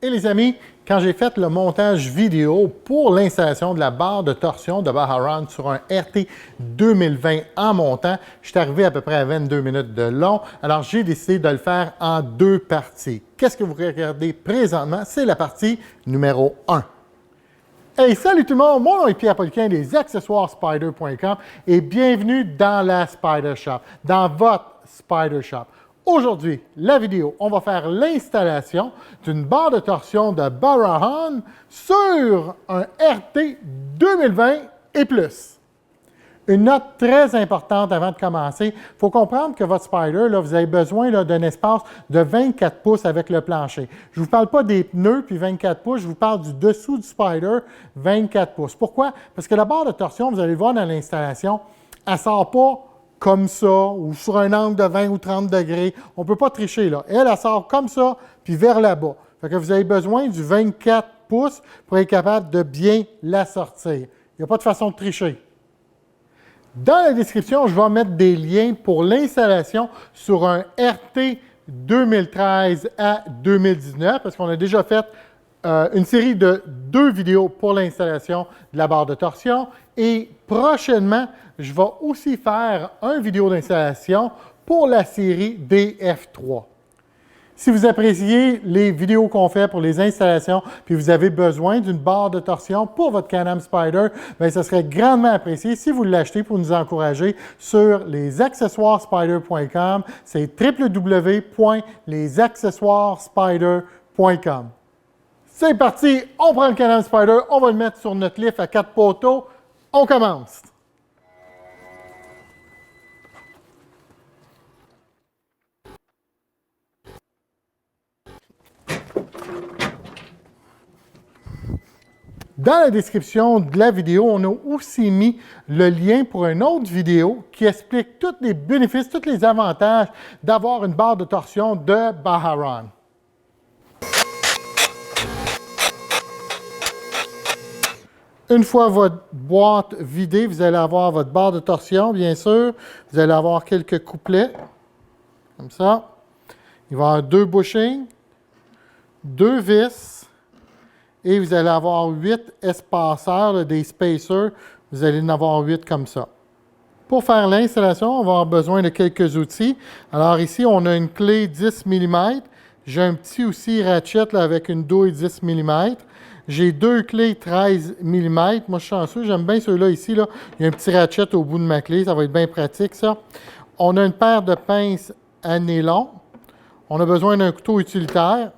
Et les amis, quand j'ai fait le montage vidéo pour l'installation de la barre de torsion de Baharon sur un RT 2020 en montant, je suis arrivé à peu près à 22 minutes de long. Alors, j'ai décidé de le faire en deux parties. Qu'est-ce que vous regardez présentement? C'est la partie numéro 1. Hey, salut tout le monde! Mon nom est Pierre Poliquin des accessoires-spider.com et bienvenue dans la Spider Shop, dans votre Spider Shop. Aujourd'hui, la vidéo, on va faire l'installation d'une barre de torsion de Baharon sur un RT 2020 et plus. Une note très importante avant de commencer, il faut comprendre que votre Spider, là, vous avez besoin d'un espace de 24 pouces avec le plancher. Je ne vous parle pas des pneus puis 24 pouces, je vous parle du dessous du Spider, 24 pouces. Pourquoi? Parce que la barre de torsion, vous allez le voir dans l'installation, elle ne sort pas comme ça, ou sur un angle de 20 ou 30 degrés. On ne peut pas tricher, là. Elle sort comme ça, puis vers là-bas. Fait que vous avez besoin du 24 pouces pour être capable de bien la sortir. Il n'y a pas de façon de tricher. Dans la description, je vais mettre des liens pour l'installation sur un RT 2013 à 2019, parce qu'on a déjà fait une série de 2 vidéos pour l'installation de la barre de torsion. Et prochainement, je vais aussi faire une vidéo d'installation pour la série DF3. Si vous appréciez les vidéos qu'on fait pour les installations, puis vous avez besoin d'une barre de torsion pour votre Can-Am Spider, bien, ça serait grandement apprécié si vous l'achetez pour nous encourager sur lesaccessoiresspider.com. C'est www.lesaccessoiresspider.com. C'est parti, on prend le Can-Am Spider, on va le mettre sur notre lift à 4 poteaux. On commence! Dans la description de la vidéo, on a aussi mis le lien pour une autre vidéo qui explique tous les bénéfices, tous les avantages d'avoir une barre de torsion de Baharon. Une fois votre boîte vidée, vous allez avoir votre barre de torsion, bien sûr. Vous allez avoir quelques couplets, comme ça. Il va y avoir 2 bushings, 2 vis, et vous allez avoir 8 espaceurs, là, des spacers. Vous allez en avoir 8 comme ça. Pour faire l'installation, on va avoir besoin de quelques outils. Alors ici, on a une clé 10 mm. J'ai un petit aussi ratchet là, avec une douille 10 mm. J'ai 2 clés 13 mm. Moi, je suis chanceux, j'aime bien ceux-là ici. Là. Il y a un petit ratchet au bout de ma clé. Ça va être bien pratique, ça. On a une paire de pinces à nylon. On a besoin d'un couteau utilitaire.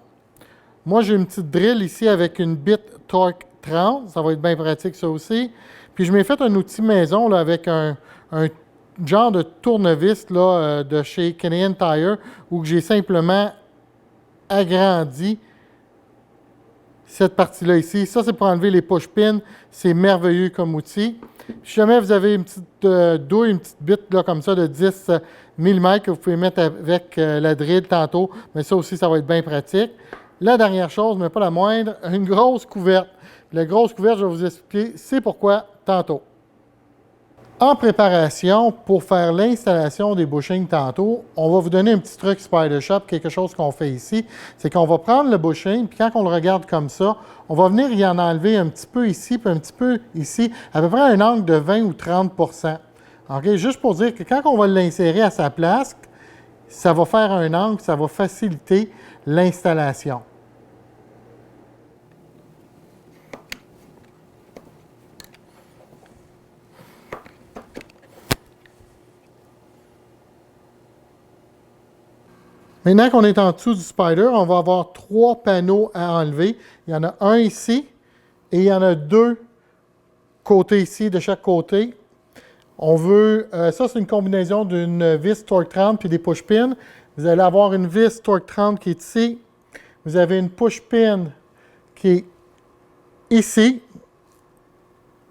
Moi, j'ai une petite drill ici avec une bite Torque 30. Ça va être bien pratique, ça aussi. Puis, je m'ai fait un outil maison là, avec un genre de tournevis là, de chez Canadian Tire où j'ai simplement agrandi cette partie-là ici. Ça, c'est pour enlever les push-pins. C'est merveilleux comme outil. Si jamais vous avez une petite douille, une petite bite là, comme ça de 10 mm que vous pouvez mettre avec la drill tantôt, mais ça aussi, ça va être bien pratique. La dernière chose, mais pas la moindre, une grosse couverte. La grosse couverte, je vais vous expliquer c'est pourquoi tantôt. En préparation, pour faire l'installation des bushings tantôt, on va vous donner un petit truc Spider Shop, quelque chose qu'on fait ici. C'est qu'on va prendre le bushing, puis quand on le regarde comme ça, on va venir y en enlever un petit peu ici, puis un petit peu ici, à peu près un angle de 20 ou 30 OK? Juste pour dire que quand on va l'insérer à sa place, ça va faire un angle, ça va faciliter l'installation. Maintenant qu'on est en dessous du Spider, on va avoir 3 panneaux à enlever. Il y en a un ici et il y en a 2 côtés ici, de chaque côté. On veut, ça c'est une combinaison d'une vis Torque 30 puis des push-pins. Vous allez avoir une vis Torque 30 qui est ici. Vous avez une push-pin qui est ici.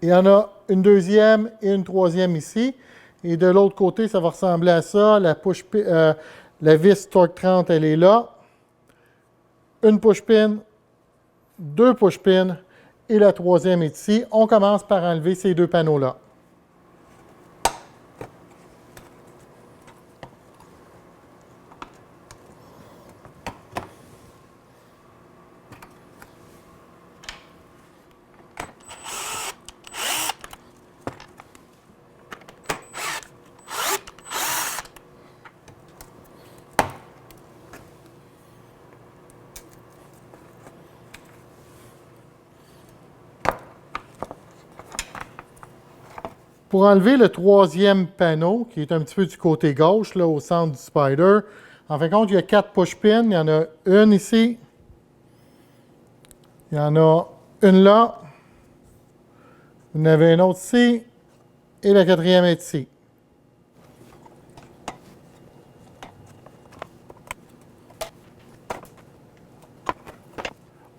Il y en a une deuxième et une troisième ici. Et de l'autre côté, ça va ressembler à ça. La vis Torque 30, elle est là. Une push-pin, 2 push-pins et la troisième est ici. On commence par enlever ces 2 panneaux-là. Pour enlever le troisième panneau, qui est un petit peu du côté gauche, là, au centre du spider, en fin de compte, il y a 4 push-pins. Il y en a une ici. Il y en a une là. Vous en avez une autre ici. Et la quatrième est ici.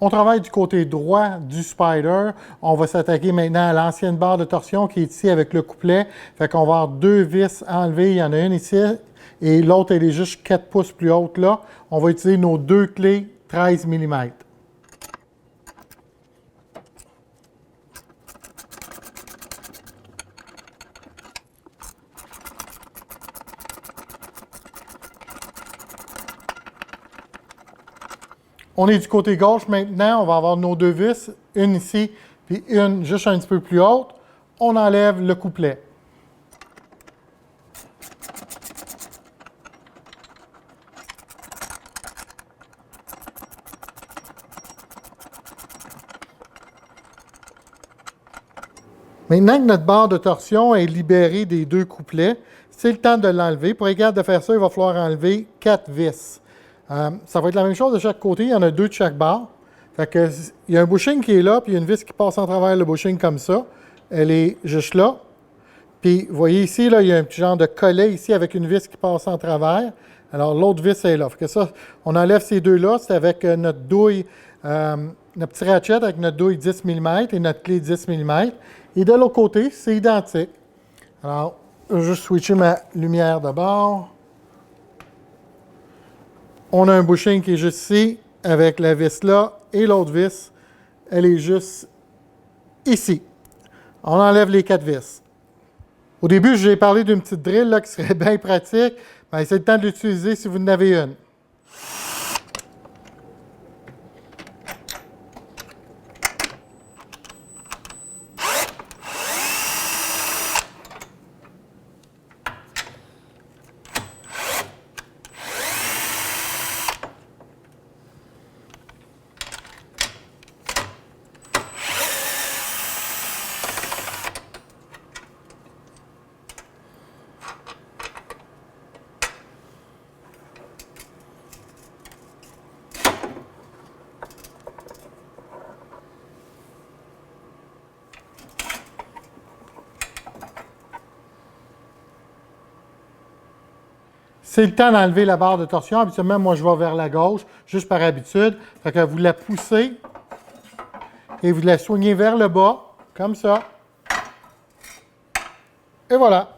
On travaille du côté droit du spider. On va s'attaquer maintenant à l'ancienne barre de torsion qui est ici avec le couplet. Fait qu'on va avoir 2 vis enlevées. Il y en a une ici et l'autre, elle est juste 4 pouces plus haute là. On va utiliser nos 2 clés 13 mm. On est du côté gauche maintenant, on va avoir nos 2 vis, une ici, puis une juste un petit peu plus haute. On enlève le couplet. Maintenant que notre barre de torsion est libérée des 2 couplets, c'est le temps de l'enlever. Pour être capable de faire ça, il va falloir enlever 4 vis. Ça va être la même chose de chaque côté, il y en a 2 de chaque barre. Fait que, il y a un bushing qui est là, puis il y a une vis qui passe en travers le bushing comme ça. Elle est juste là. Puis, vous voyez ici, là, il y a un petit genre de collet ici avec une vis qui passe en travers. Alors, l'autre vis est là. Fait que ça, on enlève ces deux-là. C'est avec notre douille, notre petit ratchet avec notre douille 10 mm et notre clé 10 mm. Et de l'autre côté, c'est identique. Alors, je vais juste switcher ma lumière d'abord. On a un bushing qui est juste ici avec la vis là et l'autre vis, elle est juste ici. On enlève les 4 vis. Au début, j'ai parlé d'une petite drill là, qui serait bien pratique. Bien, c'est le temps de l'utiliser si vous en avez une. C'est le temps d'enlever la barre de torsion. Habituellement, moi, je vais vers la gauche, juste par habitude. Fait que vous la poussez et vous la soignez vers le bas, comme ça. Et voilà.